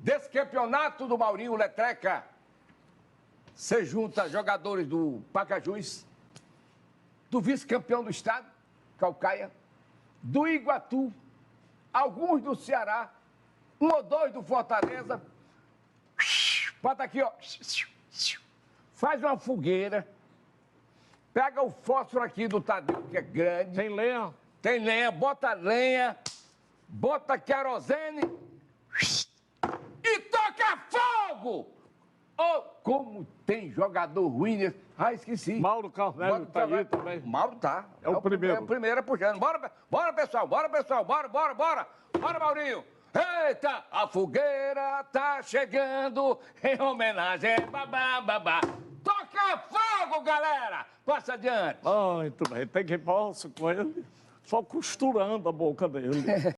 desse campeonato do Maurinho Letreca, você junta jogadores do Pacajus, do vice-campeão do estado, Caucaia, do Iguatu, alguns do Ceará, um ou dois do Fortaleza. Bota aqui, ó. Faz uma fogueira. Pega o fósforo aqui do Tadeu, que é grande. Tem lenha? Tem lenha, bota lenha, bota querosene e toca fogo! Oh, como tem jogador ruim nesse... Ah, esqueci. Mauro Carmelo tá aí também. Mauro tá. É o primeiro. É o primeiro puxando. Bora, pessoal, bora, bora. Bora, Maurinho. Eita, a fogueira tá chegando em homenagem, babá. Toca fogo, galera! Passa adiante. Muito bem, tem que ir com ele, só costurando a boca dele.